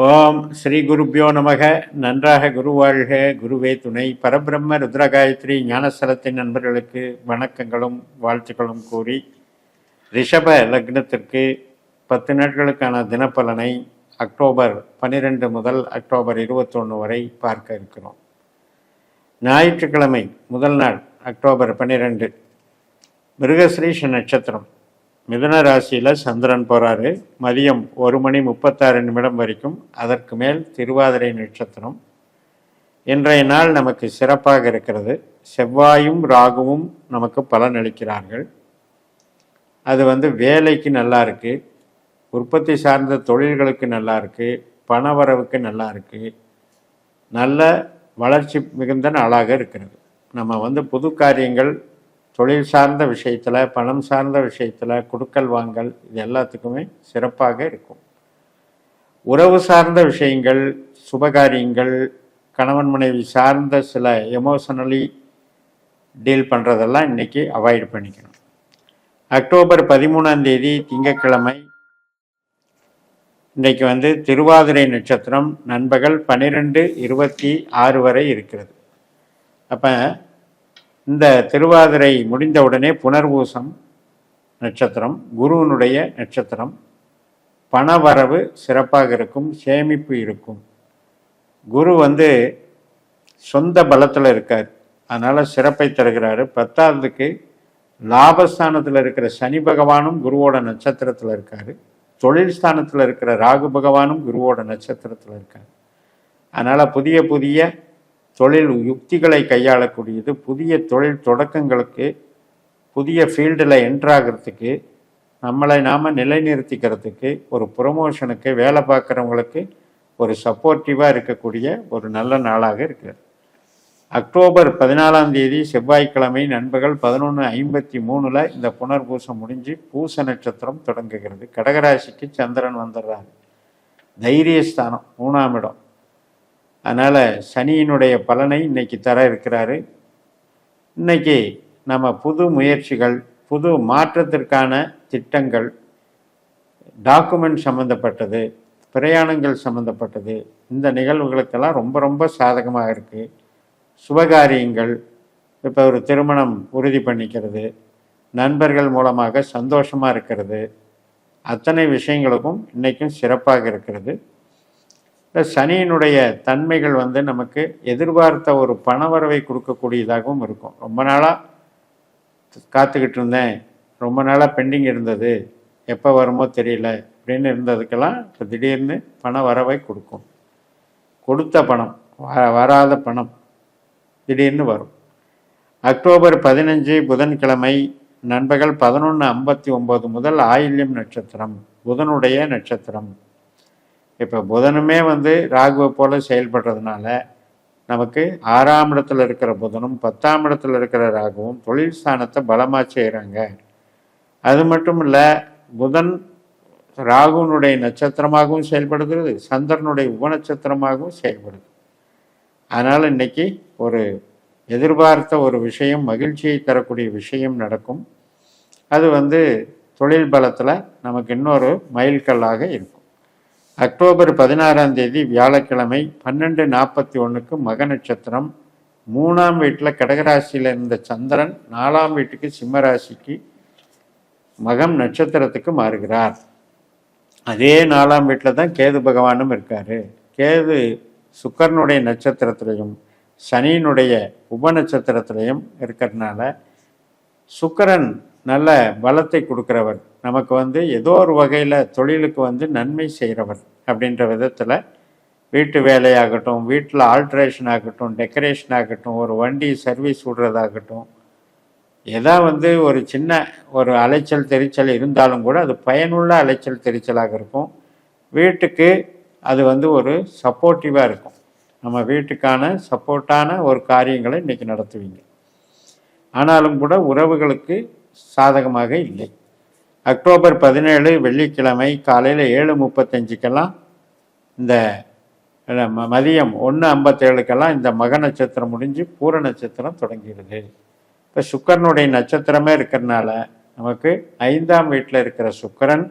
ஓம் ஸ்ரீ குருப்பியோ நமக. நன்றாக குருவாழ்க, குருவே துணை. பரபிரம்ம ருத்ரகாயத்ரி ஞானஸ்தலத்தின் நண்பர்களுக்கு வணக்கங்களும் வாழ்த்துக்களும் கூறி, ரிஷப லக்னத்திற்கு 10 நாட்களுக்கான தினப்பலனை அக்டோபர் 12 முதல் அக்டோபர் 21 வரை பார்க்க இருக்கிறோம். ஞாயிற்றுக்கிழமை முதல் நாள் அக்டோபர் 12 மிருகஸ்ரீஷ நட்சத்திரம் மிதுன ராசியில் சந்திரன் போகிறாரு. மதியம் 1:36 வரைக்கும். அதற்கு மேல் திருவாதிரை நட்சத்திரம். இன்றைய நாள் நமக்கு சிறப்பாக இருக்கிறது. செவ்வாயும் ராகுவும் நமக்கு பலன் அளிக்கிறார்கள். அது வேலைக்கு நல்லா இருக்கு, உற்பத்தி சார்ந்த தொழில்களுக்கு நல்லா இருக்கு, பணவரவுக்கு நல்லா இருக்கு, நல்ல வளர்ச்சி மிகுந்த நாளாக இருக்கிறது. நம்ம புது காரியங்கள், தொழில் சார்ந்த விஷயத்தில், பணம் சார்ந்த விஷயத்தில், கொடுக்கல் வாங்கல், இது எல்லாத்துக்குமே சிறப்பாக இருக்கும். உறவு சார்ந்த விஷயங்கள், சுபகாரியங்கள், கணவன் மனைவி சார்ந்த சில எமோஷனலி டீல் பண்ணுறதெல்லாம் இன்றைக்கி அவாய்ட் பண்ணிக்கணும். அக்டோபர் 13 திங்கட்கிழமை. இன்றைக்கி திருவாதிரை நட்சத்திரம் நண்பகல் 12:26 வரை இருக்கிறது. அப்போ இந்த திருவாதிரை முடிந்தவுடனே புனர்பூசம் நட்சத்திரம், குருவனுடைய நட்சத்திரம். பணவரவு சிறப்பாக இருக்கும், சேமிப்பு இருக்கும். குரு சொந்த பலத்தில் இருக்கார், அதனால் சிறப்பை தருகிறாரு. 10ஆவதுக்கு லாபஸ்தானத்தில் இருக்கிற சனி பகவானும் குருவோட நட்சத்திரத்தில் இருக்கார். தொழில் ஸ்தானத்தில் இருக்கிற ராகு பகவானும் குருவோட நட்சத்திரத்தில் இருக்கார். அதனால் புதிய புதிய தொழில் யுக்திகளை கையாளக்கூடியது. புதிய தொழில் தொடக்கங்களுக்கு, புதிய ஃபீல்டில் என்ட்ராகிறதுக்கு, நம்மளை நாம் நிலைநிறுத்திக்கிறதுக்கு, ஒரு ப்ரொமோஷனுக்கு, வேலை பார்க்குறவங்களுக்கு ஒரு சப்போர்ட்டிவாக இருக்கக்கூடிய ஒரு நல்ல நாளாக இருக்கிறது. அக்டோபர் 14 செவ்வாய்க்கிழமை நண்பகல் 11:53 இந்த புனர்பூசம் முடிஞ்சு பூச நட்சத்திரம் தொடங்குகிறது. கடகராசிக்கு சந்திரன் வந்துடுறாரு. தைரியஸ்தானம் 3ஆம் இடம். அதனால் சனியினுடைய பலனை இன்னைக்கு தர இருக்கிறாரு. இன்னைக்கு நம்ம புது முயற்சிகள், புது மாற்றத்திற்கான திட்டங்கள், டாக்குமெண்ட் சம்மந்தப்பட்டது, பிரயாணங்கள் சம்மந்தப்பட்டது, இந்த நிகழ்வுகளுக்கெல்லாம் ரொம்ப ரொம்ப சாதகமாக இருக்குது. சுபகாரியங்கள், இப்போ ஒரு திருமணம் உறுதி பண்ணிக்கிறது, நண்பர்கள் மூலமாக சந்தோஷமாக இருக்கிறது, அத்தனை விஷயங்களுக்கும் இன்றைக்கும் சிறப்பாக இருக்கிறது. சனியினுடைய தன்மைகள் நமக்கு எதிர்பார்த்த ஒரு பணவரவை கொடுக்கக்கூடியதாகவும் இருக்கும். ரொம்ப நாளாக காத்துக்கிட்டு இருந்தேன், ரொம்ப நாளாக பெண்டிங் இருந்தது, எப்போ வருமோ தெரியல அப்படின்னு இருந்ததுக்கெல்லாம் இப்போ திடீர்னு பண வரவை கொடுக்கும். கொடுத்த பணம், வராத பணம் திடீர்னு வரும். அக்டோபர் 15 புதன்கிழமை நண்பகல் 11:59 முதல் ஆயில்யம் நட்சத்திரம், புதனுடைய நட்சத்திரம். இப்போ புதனுமே ராகுவை போல் செயல்படுறதுனால நமக்கு 6ஆம் இடத்துல இருக்கிற புதனும் 10ஆம் இடத்துல இருக்கிற ராகுவும் தொழில் ஸ்தானத்தை பலமாக செய்கிறாங்க. அது மட்டும் இல்லை, புதன் ராகுனுடைய நட்சத்திரமாகவும் செயல்படுகிறது, சந்திரனுடைய உபநட்சத்திரமாகவும் செயல்படுது. அதனால் இன்றைக்கி ஒரு எதிர்பார்த்த ஒரு விஷயம், மகிழ்ச்சியை தரக்கூடிய விஷயம் நடக்கும். அது தொழில் பலத்தில் நமக்கு இன்னொரு மைல்கல்லாக இருக்கும். அக்டோபர் 16 வியாழக்கிழமை 12:41 மக நட்சத்திரம். 3ஆம் வீட்டில் கடகராசியில் இருந்த சந்திரன் 4ஆம் வீட்டுக்கு சிம்ம ராசிக்கு மகம் நட்சத்திரத்துக்கு மாறுகிறார். அதே 4ஆம் வீட்டில் தான் கேது பகவானும் இருக்கார். கேது சுக்கரனுடைய நட்சத்திரத்திலையும் சனியினுடைய உப நட்சத்திரத்திலையும் இருக்கிறதுனால சுக்கரன் நல்ல பலத்தை கொடுக்குறவர், நமக்கு ஏதோ ஒரு வகையில் தொழிலுக்கு நன்மை செய்கிறவர் அப்படின்ற விதத்தில் வீட்டு வேலையாகட்டும், வீட்டில் ஆல்ட்ரேஷன் ஆகட்டும், டெக்கரேஷன் ஆகட்டும், ஒரு வண்டி சர்வீஸ் விடுறதாகட்டும், எதா ஒரு சின்ன ஒரு அலைச்சல் தெரிச்சல் இருந்தாலும் கூட அது பயனுள்ள அலைச்சல் தெரிச்சலாக இருக்கும். வீட்டுக்கு அது ஒரு சப்போர்ட்டிவாக இருக்கும். நம்ம வீட்டுக்கான சப்போர்ட்டான ஒரு காரியங்களை இன்றைக்கி நடத்துவீங்க. ஆனாலும் கூட உறவுகளுக்கு சாதகமாக இல்லை. அக்டோபர் 17 வெள்ளிக்கிழமை காலையில் 7:35 இந்த மதியம் 1:57 இந்த மக நட்சத்திரம் முடிஞ்சு பூர நட்சத்திரம் தொடங்கிறது. இப்போ சுக்கரனுடைய நட்சத்திரமே இருக்கிறதுனால நமக்கு 5ஆம் வீட்டில் இருக்கிற சுக்கரன்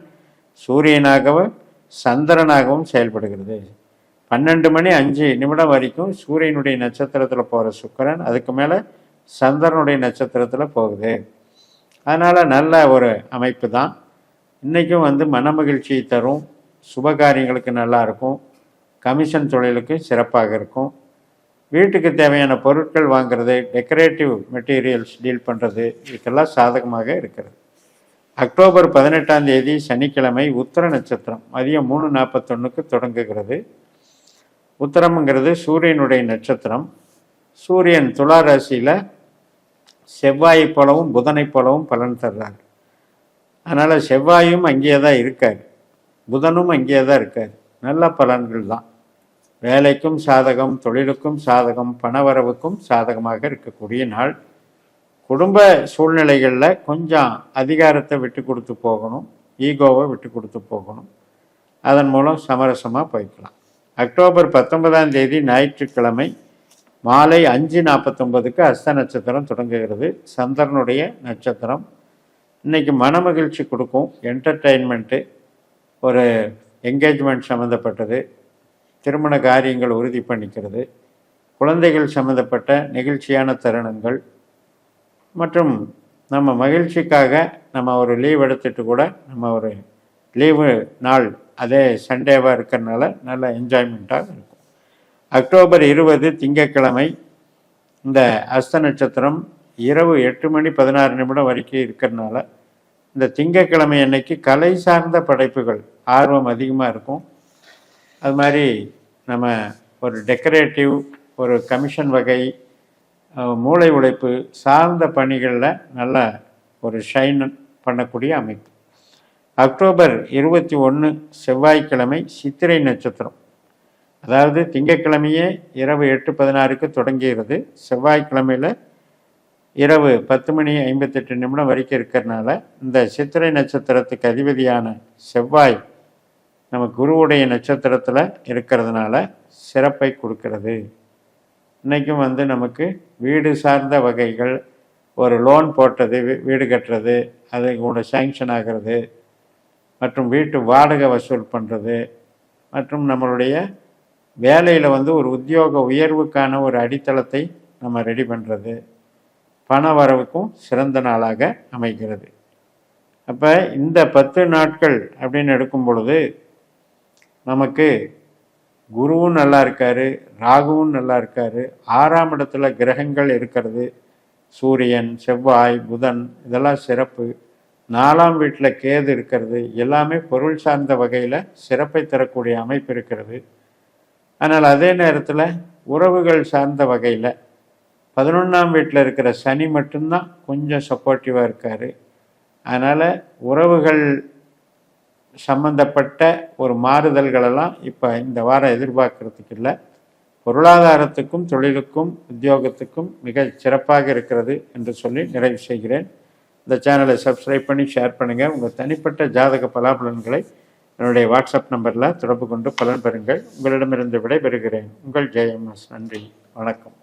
சூரியனாகவும் சந்திரனாகவும் செயல்படுகிறது. 12:05 வரைக்கும் சூரியனுடைய நட்சத்திரத்தில் போகிற சுக்கிரன் அதுக்கு மேலே சந்திரனுடைய நட்சத்திரத்தில் போகுது. அதனால் நல்ல ஒரு அமைப்பு தான். இன்றைக்கும் மனமகிழ்ச்சியை தரும், சுபகாரியங்களுக்கு நல்லா இருக்கும், கமிஷன் தொழிலுக்கு சிறப்பாக இருக்கும். வீட்டுக்கு தேவையான பொருட்கள் வாங்கிறது, டெக்கரேட்டிவ் மெட்டீரியல்ஸ் டீல் பண்ணுறது, இதுக்கெல்லாம் சாதகமாக இருக்கிறது. அக்டோபர் 18 சனிக்கிழமை உத்திர நட்சத்திரம் மதியம் 3:41 தொடங்குகிறது. உத்திரம்ங்கிறது சூரியனுடைய நட்சத்திரம். சூரியன் துலா ராசியில் செவ்வாயை போலவும் புதனை போலவும் பலன் தர்றார். அதனால் செவ்வாயும் அங்கேயே தான் இருக்கார், புதனும் அங்கேயே தான் இருக்கார். நல்ல பலன்கள் தான். வேலைக்கும் சாதகம், தொழிலுக்கும் சாதகம், பணவரவுக்கும் சாதகமாக இருக்கக்கூடிய நாள். குடும்ப சூழ்நிலைகளில் கொஞ்சம் அதிகாரத்தை விட்டு கொடுத்து போகணும், ஈகோவை விட்டு கொடுத்து போகணும். அதன் மூலம் சமரசமாக போய்க்கலாம். அக்டோபர் 19 ஞாயிற்றுக்கிழமை மாலை 5:49 அஸ்த நட்சத்திரம் தொடங்குகிறது. சந்திரனுடைய நட்சத்திரம். இன்றைக்கி மனமகிழ்ச்சி கொடுக்கும், என்டர்டெயின்மெண்ட்டு, ஒரு என்கேஜ்மெண்ட் சம்மந்தப்பட்டது, திருமண காரியங்கள் உறுதி பண்ணிக்கிறது, குழந்தைகள் சம்மந்தப்பட்ட நெகிழ்ச்சியான தருணங்கள் மற்றும் நம்ம மகிழ்ச்சிக்காக நம்ம ஒரு லீவ் எடுத்துகிட்டு கூட நம்ம ஒரு லீவு நாள் அதே சண்டேவாக இருக்கிறதுனால நல்ல என்ஜாய்மெண்ட்டாக இருக்கும். அக்டோபர் 20 திங்கட்கிழமை இந்த அஸ்த நட்சத்திரம் இரவு 8:16 வரைக்கும் இருக்கிறதுனால இந்த திங்கட்கிழமை அன்னைக்கு கலை சார்ந்த படைப்புகள் ஆர்வம் அதிகமாக இருக்கும். அது மாதிரி நம்ம ஒரு டெக்கரேட்டிவ், ஒரு கமிஷன் வகை, மூளை உழைப்பு சார்ந்த பணிகளில் நல்ல ஒரு ஷைன் பண்ணக்கூடிய அமைப்பு. அக்டோபர் 21 செவ்வாய்க்கிழமை சித்திரை நட்சத்திரம். அதாவது திங்கட்கிழமையே இரவு 8:16 தொடங்குகிறது. செவ்வாய்க்கிழமையில் இரவு 10:58 வரைக்கும் இருக்கிறதுனால இந்த சித்திரை நட்சத்திரத்துக்கு அதிபதியான செவ்வாய் நம்ம குருவுடைய நட்சத்திரத்தில் இருக்கிறதுனால சிறப்பை கொடுக்கிறது. இன்றைக்கும் நமக்கு வீடு சார்ந்த வகைகள், ஒரு லோன் போட்டது, வீடு கட்டுறது, அது கூட சேங்ஷன் ஆகிறது, மற்றும் வீட்டு வாடகை வசூல் பண்ணுறது, மற்றும் நம்மளுடைய வேலையில் ஒரு உத்தியோக உயர்வுக்கான ஒரு அடித்தளத்தை நம்ம ரெடி பண்ணுறது, பண வரவுக்கும் சிறந்த நாளாக அமைகிறது. அப்போ இந்த 10 நாட்கள் அப்படின்னு எடுக்கும் பொழுது நமக்கு குருவும் நல்லா இருக்கார், ராகுவும் நல்லா இருக்கார், 6ஆம் இடத்துல கிரகங்கள் இருக்கிறது, சூரியன், செவ்வாய், புதன், இதெல்லாம் சிறப்பு. 4ஆம் வீட்டில் கேது இருக்கிறது. எல்லாமே பொருள் சார்ந்த வகையில் சிறப்பை தரக்கூடிய அமைப்பு இருக்கிறது. ஆனால் அதே நேரத்தில் உறவுகள் சார்ந்த வகையில் 11ஆம் வீட்டில் இருக்கிற சனி மட்டும்தான் கொஞ்சம் சப்போர்ட்டிவாக இருக்கார். அதனால் உறவுகள் சம்பந்தப்பட்ட ஒரு மாறுதல்களெல்லாம் இப்போ இந்த வாரம் எதிர்பார்க்கறதுக்கு இல்லை. பொருளாதாரத்துக்கும் தொழிலுக்கும் உத்தியோகத்துக்கும் மிக சிறப்பாக இருக்கிறது என்று சொல்லி நிறைவு செய்கிறேன். இந்த சேனலை சப்ஸ்கிரைப் பண்ணி ஷேர் பண்ணுங்கள். உங்கள் தனிப்பட்ட ஜாதக பலாபலன்களை என்னுடைய வாட்ஸ்அப் நம்பரில் தொடர்பு கொண்டு பலன் பெறுங்கள். உங்களிடமிருந்து விடைபெறுகிறேன். உங்கள் ஜெயம்எஸ். நன்றி, வணக்கம்.